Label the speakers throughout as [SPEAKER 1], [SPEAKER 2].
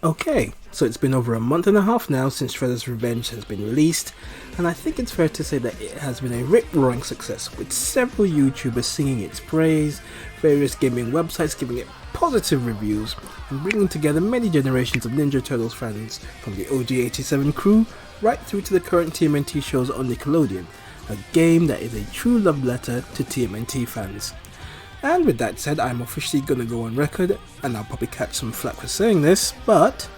[SPEAKER 1] Okay, so it's been over a month and a half now since Shredder's Revenge has been released, and I think it's fair to say that it has been a rip-roaring success, with several YouTubers singing its praise, various gaming websites giving it positive reviews, and bringing together many generations of Ninja Turtles fans from the OG 87 crew right through to the current TMNT shows on Nickelodeon, a game that is a true love letter to TMNT fans. And with that said, I'm officially gonna go on record, and I'll probably catch some flack for saying this, but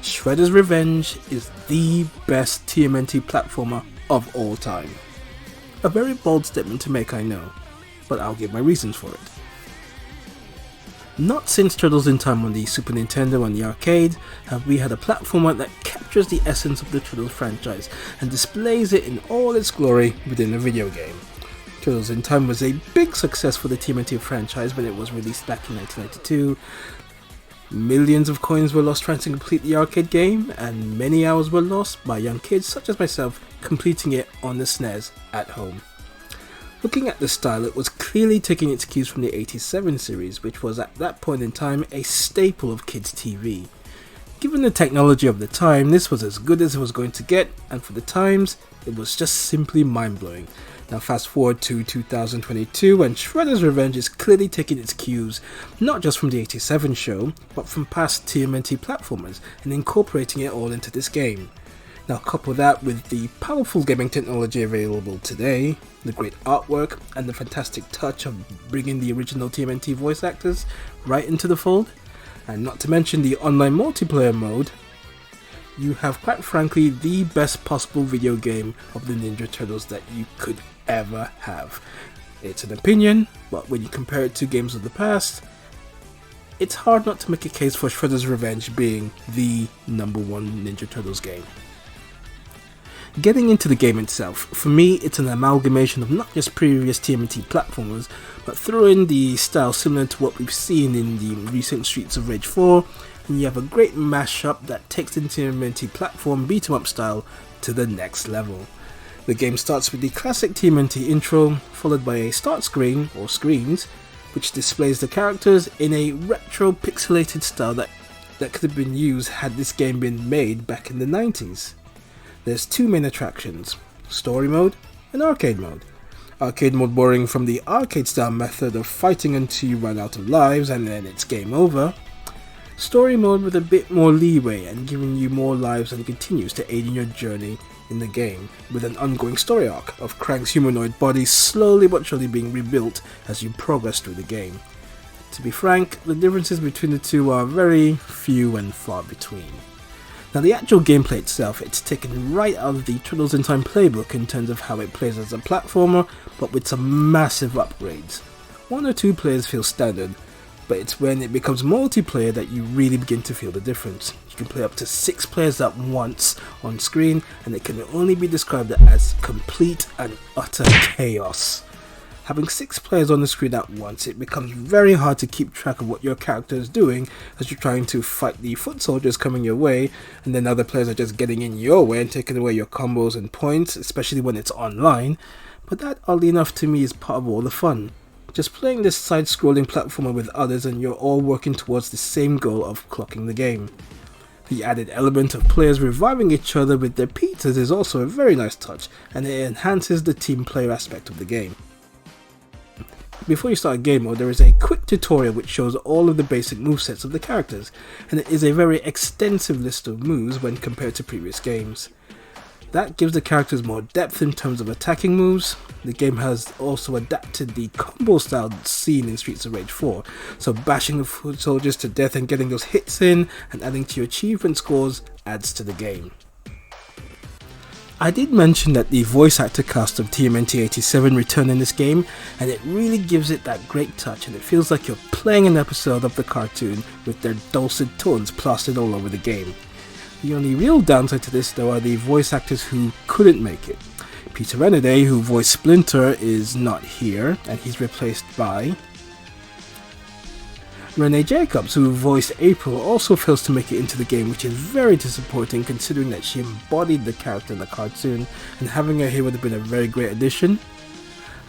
[SPEAKER 1] Shredder's Revenge is the best TMNT platformer of all time. A very bold statement to make, I know, but I'll give my reasons for it. Not since Turtles in Time on the Super Nintendo and the arcade have we had a platformer that captures the essence of the Turtles franchise and displays it in all its glory within a video game. Turtles in Time was a big success for the TMNT franchise when it was released back in 1992. Millions of coins were lost trying to complete the arcade game, and many hours were lost by young kids such as myself completing it on the SNES at home. Looking at the style, it was clearly taking its cues from the 87 series, which was at that point in time a staple of kids' TV. Given the technology of the time, this was as good as it was going to get, and for the times, it was just simply mind-blowing. Now fast forward to 2022, and Shredder's Revenge is clearly taking its cues not just from the 87 show, but from past TMNT platformers, and incorporating it all into this game. Now couple that with the powerful gaming technology available today, the great artwork, and the fantastic touch of bringing the original TMNT voice actors right into the fold, and not to mention the online multiplayer mode, you have quite frankly the best possible video game of the Ninja Turtles that you could ever have. It's an opinion, but when you compare it to games of the past, it's hard not to make a case for Shredder's Revenge being the #1 Ninja Turtles game. Getting into the game itself, for me it's an amalgamation of not just previous TMNT platformers, but throw in the style similar to what we've seen in the recent Streets of Rage 4, and you have a great mashup that takes the TMNT platform beat 'em up style to the next level. The game starts with the classic TMNT intro, followed by a start screen, or screens, which displays the characters in a retro pixelated style that could have been used had this game been made back in the 90s. There's two main attractions, story mode and arcade mode. Arcade mode borrowing from the arcade style method of fighting until you run out of lives and then it's game over. Story mode with a bit more leeway and giving you more lives and continues to aid in your journey in the game, with an ongoing story arc of Krang's humanoid body slowly but surely being rebuilt as you progress through the game. To be frank, the differences between the two are very few and far between. Now the actual gameplay itself, it's taken right out of the Turtles in Time playbook in terms of how it plays as a platformer, but with some massive upgrades. 1 or 2 players feel standard, but it's when it becomes multiplayer that you really begin to feel the difference. You can play up to 6 players at once on screen, and it can only be described as complete and utter chaos. Having 6 players on the screen at once, it becomes very hard to keep track of what your character is doing as you're trying to fight the foot soldiers coming your way, and then other players are just getting in your way and taking away your combos and points, especially when it's online. But that, oddly enough to me, is part of all the fun. Just playing this side-scrolling platformer with others and you're all working towards the same goal of clocking the game. The added element of players reviving each other with their pizzas is also a very nice touch, and it enhances the team player aspect of the game. Before you start game mode, there is a quick tutorial which shows all of the basic movesets of the characters, and it is a very extensive list of moves when compared to previous games. That gives the characters more depth in terms of attacking moves. The game has also adapted the combo style seen in Streets of Rage 4, so bashing the foot soldiers to death and getting those hits in and adding to your achievement scores adds to the game. I did mention that the voice actor cast of TMNT 87 returned in this game, and it really gives it that great touch, and it feels like you're playing an episode of the cartoon with their dulcet tones plastered all over the game. The only real downside to this though are the voice actors who couldn't make it. Peter Renaday, who voiced Splinter, is not here, and he's replaced by Renee Jacobs, who voiced April, also fails to make it into the game, which is very disappointing considering that she embodied the character in the cartoon, and having her here would have been a very great addition.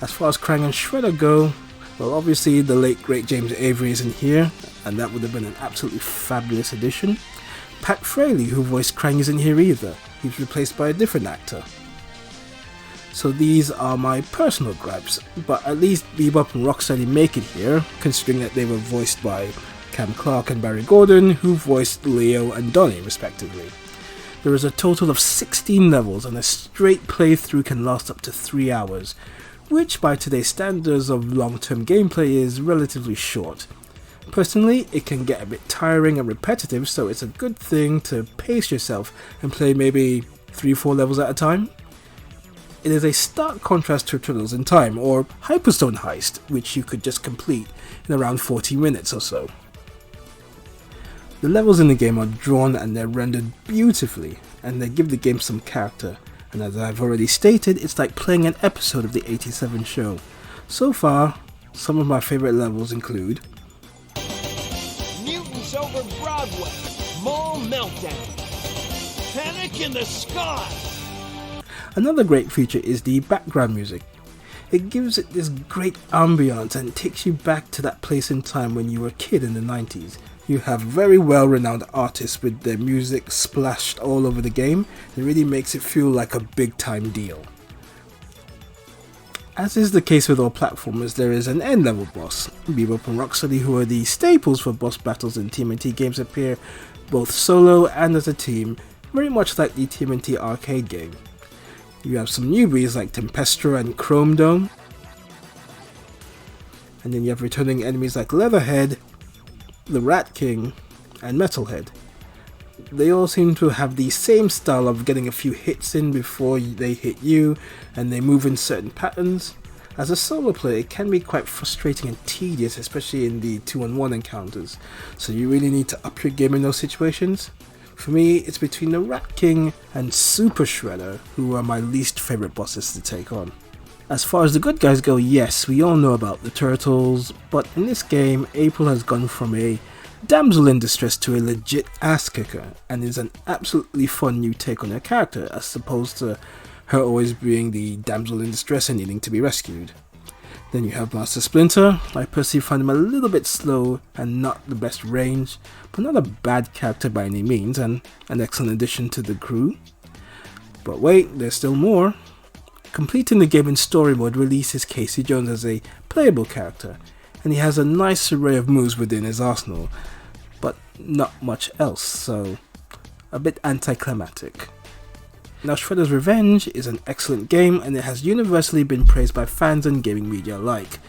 [SPEAKER 1] As far as Krang and Shredder go, well, obviously the late great James Avery isn't here, and that would have been an absolutely fabulous addition. Pat Fraley, who voiced Krang, isn't here either. He's replaced by a different actor. So these are my personal gripes, but at least Bebop and Rocksteady make it here, considering that they were voiced by Cam Clark and Barry Gordon, who voiced Leo and Donnie respectively. There is a total of 16 levels, and a straight playthrough can last up to 3 hours, which by today's standards of long-term gameplay is relatively short. Personally, it can get a bit tiring and repetitive, so it's a good thing to pace yourself and play maybe 3-4 levels at a time. It is a stark contrast to Turtles in Time, or Hyperstone Heist, which you could just complete in around 40 minutes or so. The levels in the game are drawn and they're rendered beautifully, and they give the game some character, and as I've already stated, it's like playing an episode of the 87 show. So far, some of my favourite levels include
[SPEAKER 2] Mutants over Broadway, Mall Meltdown, Panic in the Sky.
[SPEAKER 1] Another great feature is the background music. It gives it this great ambiance and takes you back to that place in time when you were a kid in the 90s. You have very well renowned artists with their music splashed all over the game. It really makes it feel like a big time deal. As is the case with all platformers, there is an end level boss. Bebop and Rocksteady, who are the staples for boss battles in TMNT games, appear both solo and as a team, very much like the TMNT arcade game. You have some newbies like Tempestra and Chrome Dome, and then you have returning enemies like Leatherhead, the Rat King, and Metalhead. They all seem to have the same style of getting a few hits in before they hit you, and they move in certain patterns. As a solo player, it can be quite frustrating and tedious, especially in the 2-on-1 encounters, so you really need to up your game in those situations. For me, it's between the Rat King and Super Shredder, who are my least favourite bosses to take on. As far as the good guys go, yes, we all know about the Turtles, but in this game, April has gone from a damsel in distress to a legit ass kicker, and is an absolutely fun new take on her character, as opposed to her always being the damsel in distress and needing to be rescued. Then you have Master Splinter. I personally find him a little bit slow and not the best range, but not a bad character by any means, and an excellent addition to the crew. But wait, there's still more. Completing the game in story mode releases Casey Jones as a playable character, and he has a nice array of moves within his arsenal, but not much else, so a bit anticlimactic. Now, Shredder's Revenge is an excellent game, and it has universally been praised by fans and gaming media alike.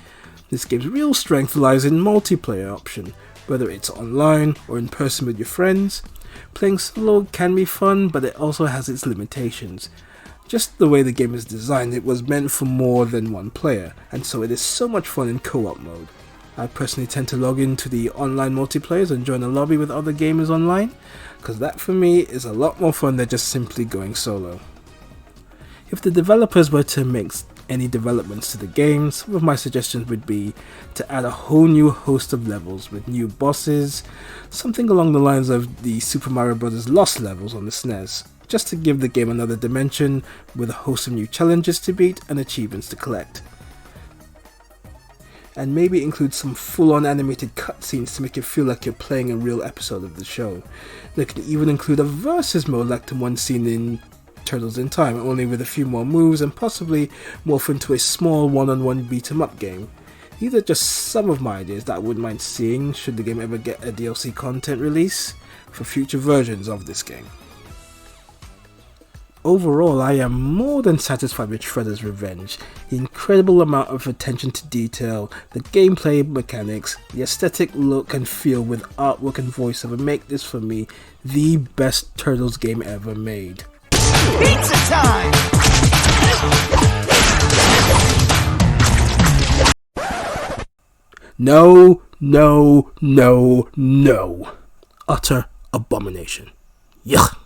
[SPEAKER 1] This game's real strength lies in multiplayer option, whether it's online or in person with your friends. Playing solo can be fun, but it also has its limitations. Just the way the game is designed, it was meant for more than one player, and so it is so much fun in co-op mode. I personally tend to log into the online multiplayers and join a lobby with other gamers online, because that for me is a lot more fun than just simply going solo. If the developers were to make any developments to the game, some of my suggestions would be to add a whole new host of levels with new bosses, something along the lines of the Super Mario Bros. Lost levels on the SNES, just to give the game another dimension with a host of new challenges to beat and achievements to collect. And maybe include some full-on animated cutscenes to make it feel like you're playing a real episode of the show. They can even include a versus mode like the one seen in Turtles in Time, only with a few more moves and possibly morph into a small one-on-one beat-em-up game. These are just some of my ideas that I wouldn't mind seeing should the game ever get a DLC content release for future versions of this game. Overall, I am more than satisfied with Shredder's Revenge. The incredible amount of attention to detail, the gameplay mechanics, the aesthetic look and feel with artwork and voiceover make this for me the best Turtles game ever made.
[SPEAKER 2] Pizza time!
[SPEAKER 1] No, no, no, no. Utter abomination. Yuck.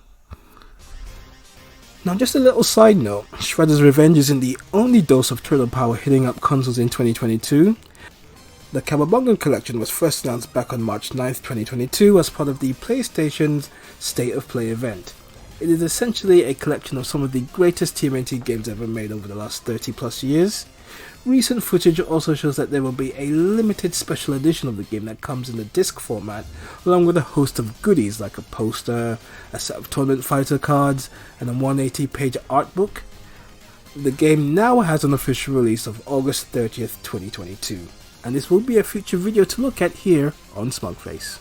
[SPEAKER 1] Now, just a little side note, Shredder's Revenge isn't the only dose of turtle power hitting up consoles in 2022. The Cowabunga collection was first announced back on March 9th, 2022 as part of the PlayStation's State of Play event. It is essentially a collection of some of the greatest TMNT games ever made over the last 30 plus years. Recent footage also shows that there will be a limited special edition of the game that comes in the disc format, along with a host of goodies like a poster, a set of tournament fighter cards, and a 180-page art book. The game now has an official release of August 30th, 2022, and this will be a future video to look at here on Smugface.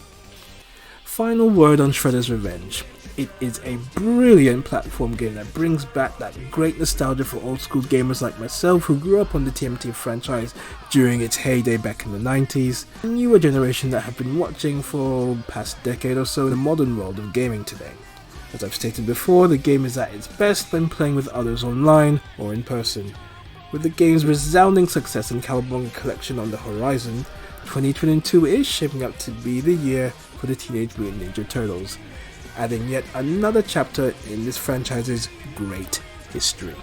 [SPEAKER 1] Final word on Shredder's Revenge. It is a brilliant platform game that brings back that great nostalgia for old school gamers like myself who grew up on the TMNT franchise during its heyday back in the 90s, a newer generation that have been watching for the past decade or so in the modern world of gaming today. As I've stated before, the game is at its best when playing with others online or in person. With the game's resounding success and Cowabunga collection on the horizon, 2022 is shaping up to be the year for the Teenage Mutant Ninja Turtles, adding yet another chapter in this franchise's great history.